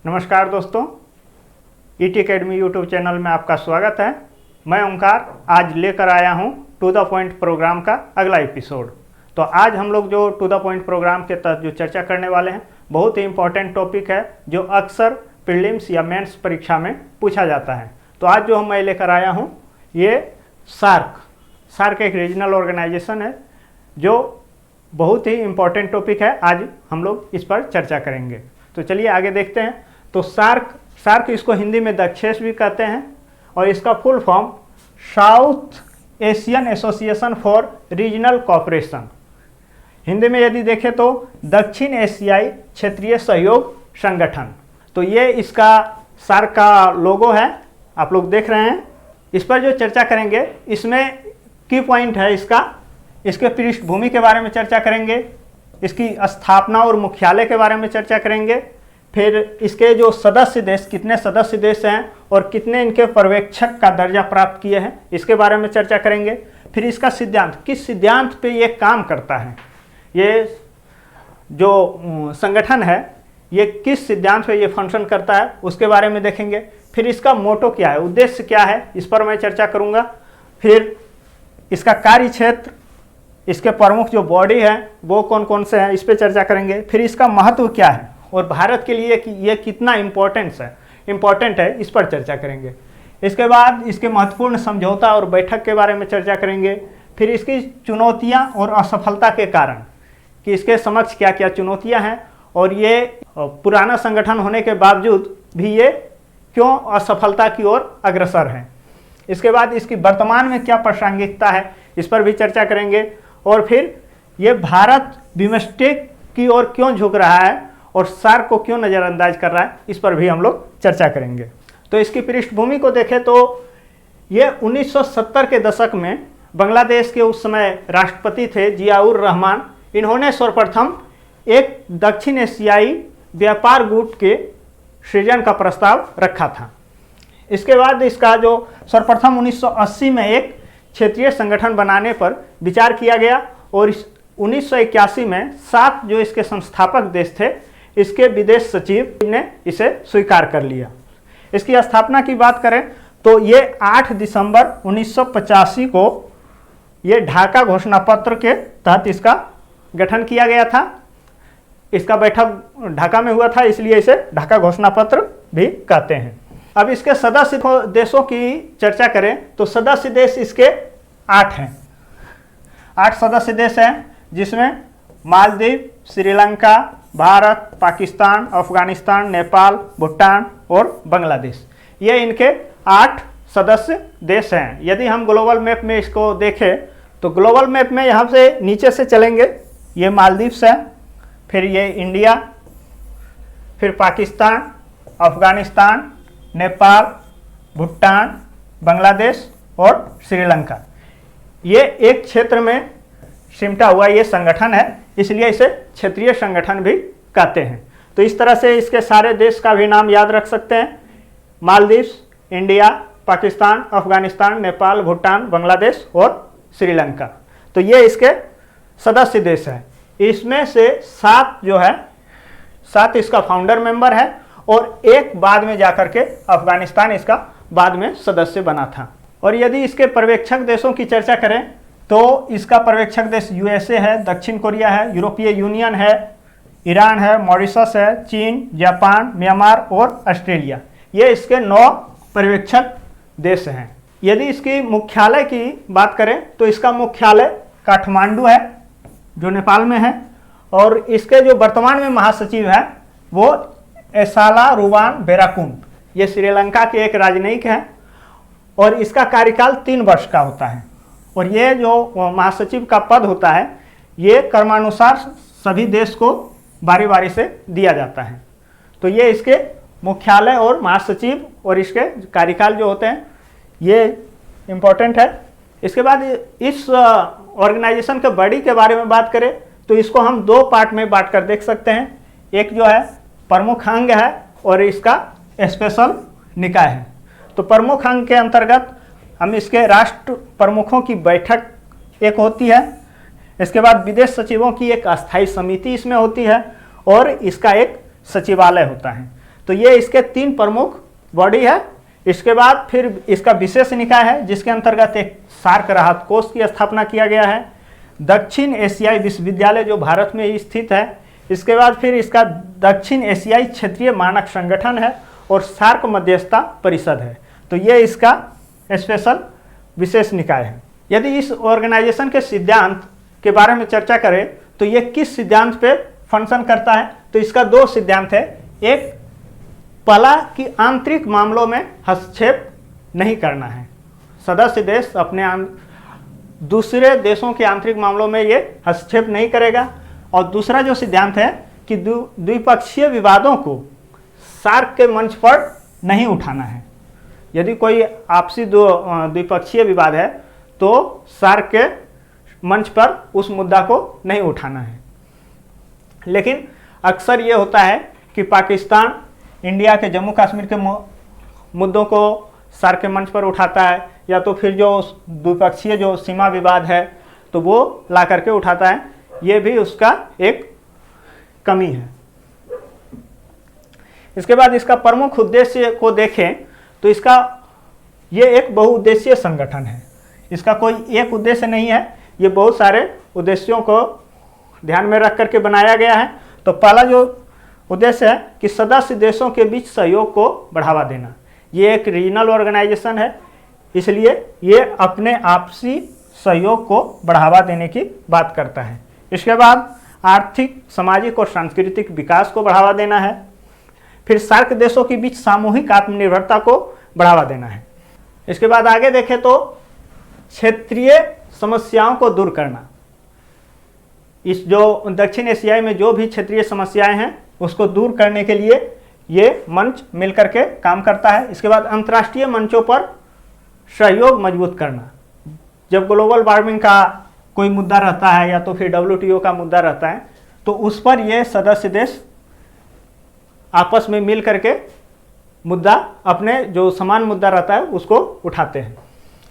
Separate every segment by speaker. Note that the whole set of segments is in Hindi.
Speaker 1: नमस्कार दोस्तों, ईटी अकेडमी यूट्यूब चैनल में आपका स्वागत है। मैं ओंकार आज लेकर आया हूं टू द पॉइंट प्रोग्राम का अगला एपिसोड। तो आज हम लोग जो टू द पॉइंट प्रोग्राम के तहत जो चर्चा करने वाले हैं, बहुत ही इंपॉर्टेंट टॉपिक है जो अक्सर प्रीलिम्स या मेंस परीक्षा में पूछा जाता है। तो आज जो मैं लेकर आया हूँ ये सार्क एक रीजनल ऑर्गेनाइजेशन है जो बहुत ही इम्पॉर्टेंट टॉपिक है। आज हम लोग इस पर चर्चा करेंगे। तो चलिए आगे देखते हैं। तो सार्क इसको हिंदी में दक्षेस भी कहते हैं और इसका full form south Asian association for regional cooperation. Hindi में यदि देखें तो दक्षिण एशियाई क्षेत्रीय सहयोग संगठन। तो ये इसका सार्क का लोगो है, आप लोग देख रहे हैं। इस पर जो चर्चा करेंगे इसमें की पॉइंट है इसके पृष्ठभूमि के बारे में चर्चा करेंगे, इसकी स्थापना और मुख्यालय के बारे में चर्चा करेंगे, फिर इसके जो सदस्य देश कितने सदस्य देश हैं और कितने इनके पर्यवेक्षक का दर्जा प्राप्त किए हैं इसके बारे में चर्चा करेंगे। फिर इसका सिद्धांत, किस सिद्धांत पे ये काम करता है, ये जो संगठन है ये किस सिद्धांत पे ये फंक्शन करता है उसके बारे में देखेंगे। फिर इसका मोटो क्या है, उद्देश्य क्या है, इस पर मैं चर्चा करूँगा। फिर इसका कार्य क्षेत्र, इसके प्रमुख जो बॉडी है वो कौन कौन से हैं इस पर चर्चा करेंगे। फिर इसका महत्व क्या है और भारत के लिए कि ये कितना इम्पोर्टेंट है इस पर चर्चा करेंगे। इसके बाद इसके महत्वपूर्ण समझौता और बैठक के बारे में चर्चा करेंगे। फिर इसकी चुनौतियां और असफलता के कारण कि इसके समक्ष क्या क्या चुनौतियां हैं और ये पुराना संगठन होने के बावजूद भी ये क्यों असफलता की ओर अग्रसर है। इसके बाद इसकी वर्तमान में क्या प्रासंगिकता है इस पर भी चर्चा करेंगे। और फिर ये भारत बिमस्टेक की ओर क्यों झुक रहा है और सार्क को क्यों नज़रअंदाज कर रहा है इस पर भी हम लोग चर्चा करेंगे। तो इसकी पृष्ठभूमि को देखें तो ये 1970 के दशक में बांग्लादेश के उस समय राष्ट्रपति थे जियाउर रहमान। इन्होंने सर्वप्रथम एक दक्षिण एशियाई व्यापार गुट के सृजन का प्रस्ताव रखा था। इसके बाद इसका जो सर्वप्रथम 1980 में एक क्षेत्रीय संगठन बनाने पर विचार किया गया और 1981 में 7 जो इसके संस्थापक देश थे इसके विदेश सचिव ने इसे स्वीकार कर लिया। इसकी स्थापना की बात करें तो ये 8 दिसंबर 1985 को ये ढाका घोषणा पत्र के तहत इसका गठन किया गया था। इसका बैठक ढाका में हुआ था, इसलिए इसे ढाका घोषणा पत्र भी कहते हैं। अब इसके सदस्य देशों की चर्चा करें तो सदस्य देश इसके 8 हैं। 8 सदस्य देश हैं जिसमें मालदीव, श्रीलंका, भारत, पाकिस्तान, अफगानिस्तान, नेपाल, भूटान और बांग्लादेश। ये इनके 8 सदस्य देश हैं। यदि हम ग्लोबल मैप में इसको देखें तो ग्लोबल मैप में यहाँ से नीचे से चलेंगे, ये मालदीव्स है, फिर ये इंडिया, फिर पाकिस्तान, अफगानिस्तान, नेपाल, भूटान, बांग्लादेश और श्रीलंका। ये एक क्षेत्र में सिमटा हुआ ये संगठन है, इसलिए इसे क्षेत्रीय संगठन भी कहते हैं। तो इस तरह से इसके सारे देश का भी नाम याद रख सकते हैं, मालदीव्स, इंडिया, पाकिस्तान, अफगानिस्तान, नेपाल, भूटान, बांग्लादेश और श्रीलंका। तो ये इसके सदस्य देश हैं। इसमें से 7 जो है 7 इसका फाउंडर मेंबर है और एक बाद में जाकर के अफगानिस्तान इसका बाद में सदस्य बना था। और यदि इसके पर्यवेक्षक देशों की चर्चा करें तो इसका पर्यवेक्षक देश यूएसए है, दक्षिण कोरिया है, यूरोपीय यूनियन है, ईरान है, मॉरिशस है, चीन, जापान, म्यांमार और ऑस्ट्रेलिया। ये इसके 9 पर्यवेक्षक देश हैं। यदि इसकी मुख्यालय की बात करें तो इसका मुख्यालय काठमांडू है जो नेपाल में है और इसके जो वर्तमान में महासचिव है वो एसाला रुवान बेराकुन, ये श्रीलंका के एक राजनयिक हैं और इसका कार्यकाल 3 वर्ष का होता है। और ये जो महासचिव का पद होता है ये क्रमानुसार सभी देश को बारी बारी से दिया जाता है। तो ये इसके मुख्यालय और महासचिव और इसके कार्यकाल जो होते हैं ये इम्पोर्टेंट है। इसके बाद इस ऑर्गेनाइजेशन के बॉडी के बारे में बात करें तो इसको हम 2 पार्ट में बांट कर देख सकते हैं। एक जो है प्रमुख अंग है और इसका स्पेशल निकाय है। तो प्रमुख अंग के अंतर्गत हम इसके राष्ट्र प्रमुखों की बैठक एक होती है, इसके बाद विदेश सचिवों की एक अस्थायी समिति इसमें होती है और इसका एक सचिवालय होता है। तो ये इसके 3 प्रमुख बॉडी है। इसके बाद फिर इसका विशेष निकाय है जिसके अंतर्गत एक सार्क राहत कोष की स्थापना किया गया है। दक्षिण एशियाई विश्वविद्यालय जो भारत में ही स्थित है। इसके बाद फिर इसका दक्षिण एशियाई क्षेत्रीय मानक संगठन है और सार्क मध्यस्थता परिषद है। तो ये इसका स्पेशल विशेष निकाय है। यदि इस ऑर्गेनाइजेशन के सिद्धांत के बारे में चर्चा करें तो ये किस सिद्धांत पे फंक्शन करता है, तो इसका 2 सिद्धांत है। एक, पहला कि आंतरिक मामलों में हस्तक्षेप नहीं करना है, सदस्य देश अपने दूसरे देशों के आंतरिक मामलों में ये हस्तक्षेप नहीं करेगा। और दूसरा जो सिद्धांत है कि द्विपक्षीय विवादों को सार्क के मंच पर नहीं उठाना है। यदि कोई आपसी द्विपक्षीय विवाद है तो सार्क के मंच पर उस मुद्दा को नहीं उठाना है। लेकिन अक्सर ये होता है कि पाकिस्तान इंडिया के जम्मू कश्मीर के मुद्दों को सार्क के मंच पर उठाता है, या तो फिर जो द्विपक्षीय जो सीमा विवाद है तो वो ला करके उठाता है। ये भी उसका एक कमी है। इसके बाद इसका प्रमुख उद्देश्य को देखें तो इसका ये एक बहुउद्देशीय संगठन है। इसका कोई एक उद्देश्य नहीं है, ये बहुत सारे उद्देश्यों को ध्यान में रख करके बनाया गया है। तो पहला जो उद्देश्य है कि सदस्य देशों के बीच सहयोग को बढ़ावा देना। ये एक रीजनल ऑर्गेनाइजेशन है, इसलिए ये अपने आपसी सहयोग को बढ़ावा देने की बात करता है। इसके बाद आर्थिक, सामाजिक और सांस्कृतिक विकास को बढ़ावा देना है। फिर सार्क देशों के बीच सामूहिक आत्मनिर्भरता को बढ़ावा देना है। इसके बाद आगे देखें तो क्षेत्रीय समस्याओं को दूर करना। इस जो दक्षिण एशिया में जो भी क्षेत्रीय समस्याएं हैं उसको दूर करने के लिए ये मंच मिलकर के काम करता है। इसके बाद अंतर्राष्ट्रीय मंचों पर सहयोग मजबूत करना। जब ग्लोबल वार्मिंग का कोई मुद्दा रहता है या तो फिर WTO का मुद्दा रहता है तो उस पर ये सदस्य देश आपस में मिल करके मुद्दा, अपने जो समान मुद्दा रहता है उसको उठाते हैं।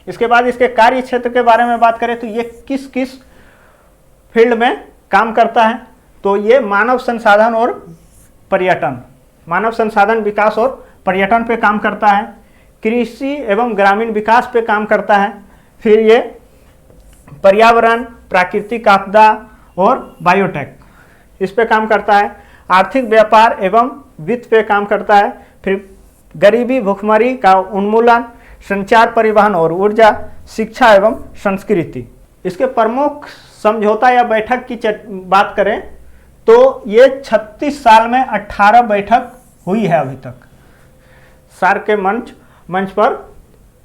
Speaker 1: इसके बाद इसके कार्य क्षेत्र के बारे में बात करें तो ये किस किस फील्ड में काम करता है, तो ये मानव संसाधन और पर्यटन, मानव संसाधन विकास और पर्यटन पे काम करता है। कृषि एवं ग्रामीण विकास पे काम करता है। फिर ये पर्यावरण, प्राकृतिक आपदा और बायोटेक इस पे काम करता है। आर्थिक व्यापार एवं वित्त पे काम करता है। फिर गरीबी, भुखमरी का उन्मूलन, संचार, परिवहन और ऊर्जा, शिक्षा एवं संस्कृति। इसके प्रमुख समझौता या बैठक की बात करें तो ये 36 साल में 18 बैठक हुई है अभी तक। सार्क के मंच पर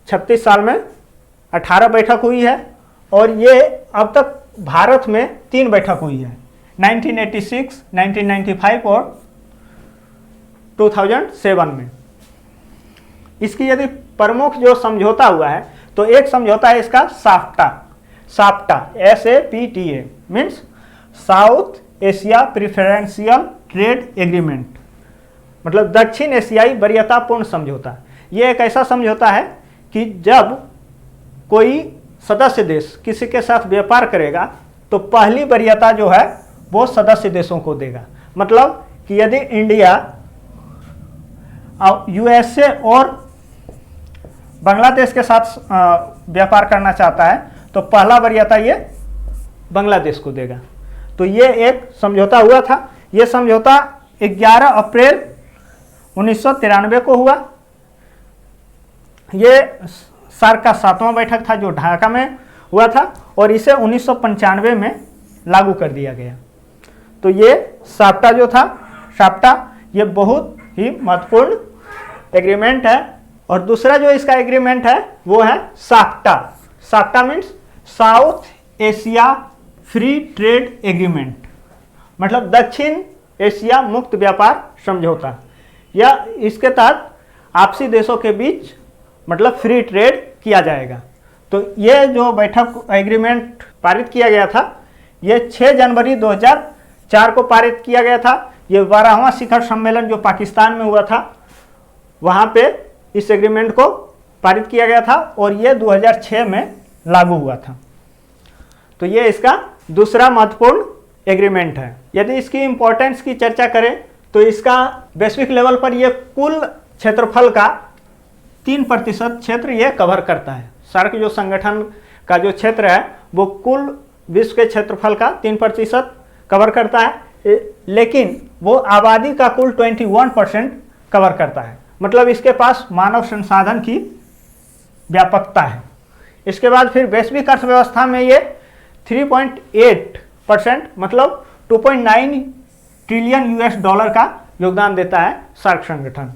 Speaker 1: 36 साल में 18 बैठक हुई है और ये अब तक भारत में 3 बैठक हुई है, 1986, 1995 और 2007 में। इसकी यदि प्रमुख जो समझौता हुआ है तो एक समझौता है इसका SAFTA SAPTA means south Asia preferential trade agreement, मतलब दक्षिण एशियाई वरीयतापूर्ण समझौता। ये एक ऐसा समझौता है कि जब कोई सदस्य देश किसी के साथ व्यापार करेगा तो पहली वरीयता जो है वो सदस्य देशों को देगा। मतलब कि यदि इंडिया USA और बांग्लादेश के साथ व्यापार करना चाहता है तो पहला वरीयता ये बांग्लादेश को देगा। तो ये एक समझौता हुआ था। ये समझौता 11 अप्रैल 1993 को हुआ। ये सार्क का 7वां बैठक था जो ढाका में हुआ था और इसे 1995 में लागू कर दिया गया। तो ये साफ्टा जो था, ये बहुत ही महत्वपूर्ण एग्रीमेंट है। और दूसरा जो इसका एग्रीमेंट है वो है SAFTA means south Asia free trade agreement, मतलब दक्षिण एशिया मुक्त व्यापार समझौता। या इसके तहत आपसी देशों के बीच मतलब फ्री ट्रेड किया जाएगा। तो ये जो बैठक एग्रीमेंट पारित किया गया था ये 6 जनवरी 2004 को पारित किया गया था। ये 12वां शिखर सम्मेलन जो पाकिस्तान में हुआ था वहाँ पे इस एग्रीमेंट को पारित किया गया था और ये 2006 में लागू हुआ था। तो ये इसका दूसरा महत्वपूर्ण एग्रीमेंट है। यदि इसकी इम्पोर्टेंस की चर्चा करें तो इसका वैश्विक लेवल पर ये कुल क्षेत्रफल का 3% क्षेत्र ये कवर करता है। सार्क जो संगठन का जो क्षेत्र है वो कुल विश्व के क्षेत्रफल का 3% कवर करता है, लेकिन वो आबादी का कुल 21% कवर करता है। मतलब इसके पास मानव संसाधन की व्यापकता है। इसके बाद फिर वैश्विक अर्थव्यवस्था में ये 3.8% मतलब 2.9 ट्रिलियन US डॉलर का योगदान देता है सार्क संगठन।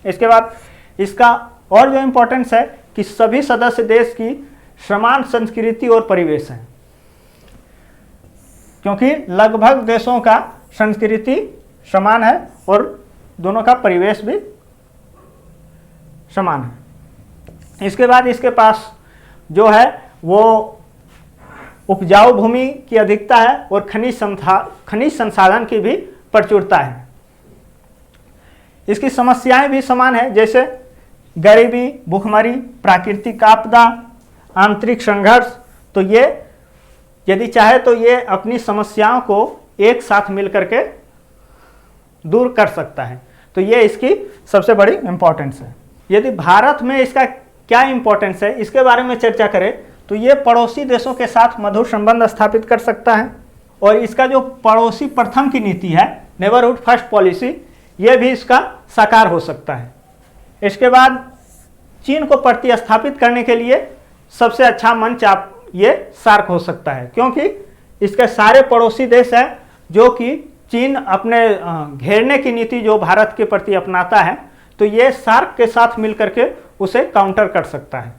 Speaker 1: इसके बाद इसका और जो इम्पोर्टेंस है कि सभी सदस्य देश की समान संस्कृति और परिवेश है, क्योंकि लगभग देशों का संस्कृति समान है और दोनों का परिवेश भी समान है। इसके बाद इसके पास जो है वो उपजाऊ भूमि की अधिकता है और खनिज संसाधन की भी प्रचुरता है। इसकी समस्याएं भी समान है, जैसे गरीबी, भूखमरी, प्राकृतिक आपदा, आंतरिक संघर्ष। तो ये यदि चाहे तो ये अपनी समस्याओं को एक साथ मिलकर के दूर कर सकता है। तो ये इसकी सबसे बड़ी इंपॉर्टेंस है। यदि भारत में इसका क्या इंपॉर्टेंस है इसके बारे में चर्चा करें तो ये पड़ोसी देशों के साथ मधुर संबंध स्थापित कर सकता है, और इसका जो पड़ोसी प्रथम की नीति है, नेबरहुड फर्स्ट पॉलिसी, ये भी इसका साकार हो सकता है। इसके बाद चीन को प्रतिस्थापित करने के लिए सबसे अच्छा मंच आप ये सार्क हो सकता है, क्योंकि इसके सारे पड़ोसी देश हैं जो कि चीन अपने घेरने की नीति जो भारत के प्रति अपनाता है, तो ये सार्क के साथ मिलकर के उसे काउंटर कर सकता है।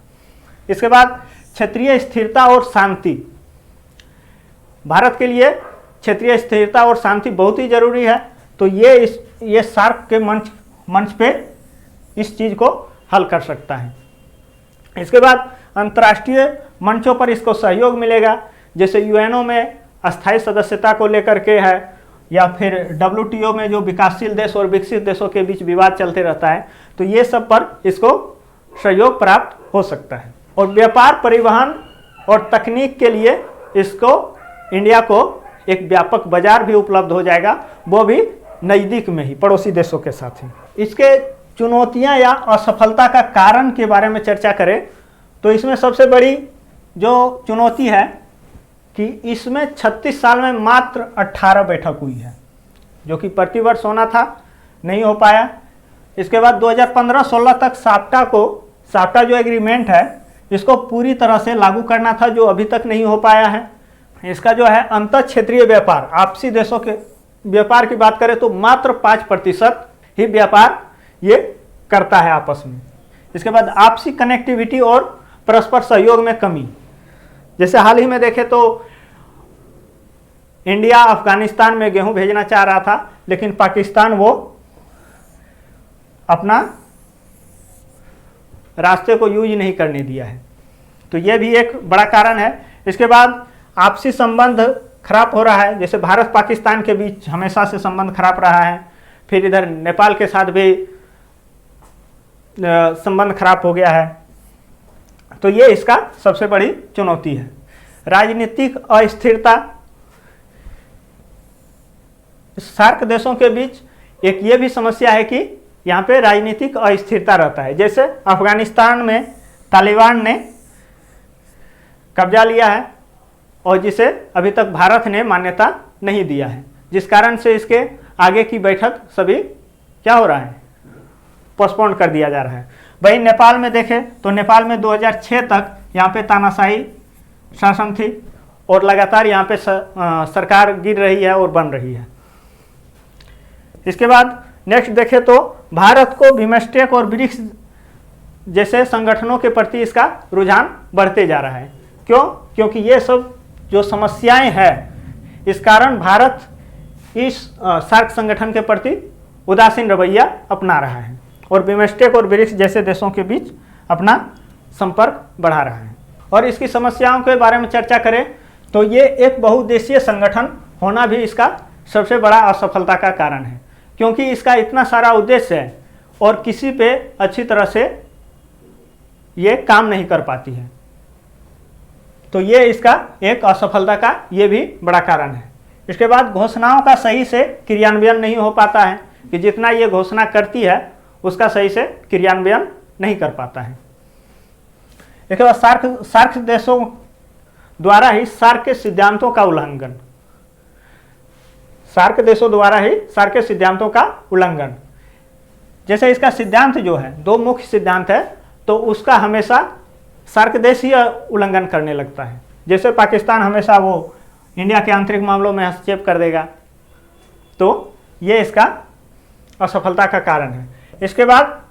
Speaker 1: इसके बाद क्षेत्रीय स्थिरता और शांति। भारत के लिए क्षेत्रीय स्थिरता और शांति बहुत ही जरूरी है, तो ये सार्क के मंच पे इस चीज़ को हल कर सकता है। इसके बाद अंतर्राष्ट्रीय मंचों पर इसको सहयोग मिलेगा, जैसे यूएनओ में अस्थायी सदस्यता को लेकर के है, या फिर WTO में जो विकासशील देश और विकसित देशों के बीच विवाद चलते रहता है, तो ये सब पर इसको सहयोग प्राप्त हो सकता है। और व्यापार, परिवहन और तकनीक के लिए इसको इंडिया को एक व्यापक बाजार भी उपलब्ध हो जाएगा, वो भी नज़दीक में ही पड़ोसी देशों के साथ ही। इसके चुनौतियां या असफलता का कारण के बारे में चर्चा करें तो इसमें सबसे बड़ी जो चुनौती है कि इसमें 36 साल में मात्र 18 बैठक हुई है, जो कि प्रतिवर्ष होना था, नहीं हो पाया। इसके बाद 2015-16 तक साप्टा जो एग्रीमेंट है इसको पूरी तरह से लागू करना था, जो अभी तक नहीं हो पाया है। इसका जो है अंतर क्षेत्रीय व्यापार, आपसी देशों के व्यापार की बात करें तो मात्र 5% ही व्यापार ये करता है आपस में। इसके बाद आपसी कनेक्टिविटी और परस्पर सहयोग में कमी, जैसे हाल ही में देखें तो इंडिया अफगानिस्तान में गेहूं भेजना चाह रहा था, लेकिन पाकिस्तान वो अपना रास्ते को यूज नहीं करने दिया है, तो ये भी एक बड़ा कारण है। इसके बाद आपसी संबंध खराब हो रहा है, जैसे भारत पाकिस्तान के बीच हमेशा से संबंध खराब रहा है, फिर इधर नेपाल के साथ भी संबंध खराब हो गया है, तो ये इसका सबसे बड़ी चुनौती है। राजनीतिक अस्थिरता, सार्क देशों के बीच एक ये भी समस्या है कि यहाँ पे राजनीतिक अस्थिरता रहता है, जैसे अफगानिस्तान में तालिबान ने कब्जा लिया है और जिसे अभी तक भारत ने मान्यता नहीं दिया है, जिस कारण से इसके आगे की बैठक सभी क्या हो रहा है, पोस्टपोन कर दिया जा रहा है। वहीं नेपाल में देखें तो नेपाल में 2006 तक यहाँ पे तानाशाही शासन थी और लगातार यहाँ पे सरकार गिर रही है और बन रही है। इसके बाद नेक्स्ट देखें तो भारत को बिमस्टेक और ब्रिक्स जैसे संगठनों के प्रति इसका रुझान बढ़ते जा रहा है। क्यों? क्योंकि ये सब जो समस्याएं हैं इस कारण भारत इस सार्क संगठन के प्रति उदासीन रवैया अपना रहा है और बिमस्टेक और ब्रिक्स जैसे देशों के बीच अपना संपर्क बढ़ा रहा है। और इसकी समस्याओं के बारे में चर्चा करें तो ये एक बहुउद्देशीय संगठन होना भी इसका सबसे बड़ा असफलता का कारण है, क्योंकि इसका इतना सारा उद्देश्य है और किसी पे अच्छी तरह से ये काम नहीं कर पाती है, तो ये इसका एक असफलता का ये भी बड़ा कारण है। इसके बाद घोषणाओं का सही से क्रियान्वयन नहीं हो पाता है, कि जितना ये घोषणा करती है उसका सही से क्रियान्वयन नहीं कर पाता है। इसके बाद सार्क देशों द्वारा ही सार्क के सिद्धांतों का उल्लंघन, सार्क देशों द्वारा ही सार्क के सिद्धांतों का उल्लंघन। जैसे इसका सिद्धांत जो है, दो मुख्य सिद्धांत है, तो उसका हमेशा सार्क देश ही उल्लंघन करने लगता है। जैसे पाकिस्तान हमेशा वो इंडिया के आंतरिक मामलों में हस्तक्षेप कर देगा, तो ये इसका असफलता का कारण है। इसके बाद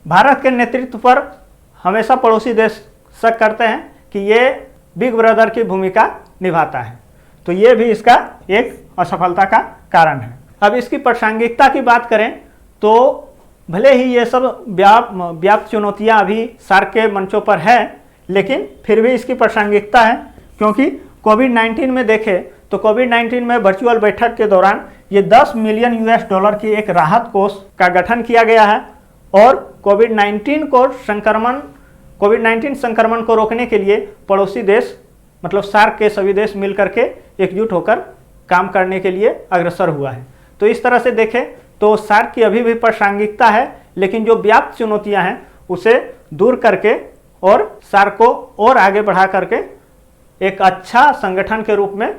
Speaker 1: भारत के नेतृत्व पर हमेशा पड़ोसी देश शक करते हैं कि ये बिग ब्रदर की भूमिका निभाता है, तो ये भी इसका एक असफलता का कारण है। अब इसकी प्रासंगिकता की बात करें तो भले ही ये सब व्याप्त चुनौतियां अभी सार्क के मंचों पर है, लेकिन फिर भी इसकी प्रासंगिकता है, क्योंकि कोविड-19 में देखें तो कोविड-19 में वर्चुअल बैठक के दौरान ये 10 मिलियन US$ की एक राहत कोष का गठन किया गया है, और कोविड-19 संक्रमण को रोकने के लिए पड़ोसी देश मतलब सार्क के सभी देश मिलकर के एकजुट होकर काम करने के लिए अग्रसर हुआ है। तो इस तरह से देखें तो सार्क की अभी भी प्रासंगिकता है, लेकिन जो व्याप्त चुनौतियां हैं उसे दूर करके और सार्क को और आगे बढ़ा करके एक अच्छा संगठन के रूप में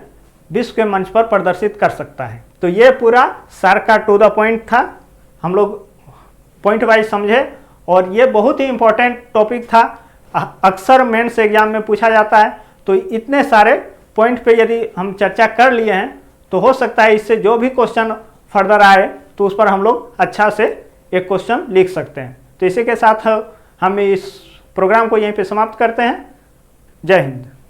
Speaker 1: विश्व के मंच पर प्रदर्शित कर सकता है। तो ये पूरा सार्क का टू द पॉइंट था, हम लोग पॉइंट वाइज समझे, और ये बहुत ही इंपॉर्टेंट टॉपिक था, अक्सर मेंस एग्जाम में पूछा जाता है। तो इतने सारे पॉइंट पे यदि हम चर्चा कर लिए हैं तो हो सकता है इससे जो भी क्वेश्चन फर्दर आए तो उस पर हम लोग अच्छा से एक क्वेश्चन लिख सकते हैं। तो इसी के साथ हम इस प्रोग्राम को यहीं पे समाप्त करते हैं। जय हिंद।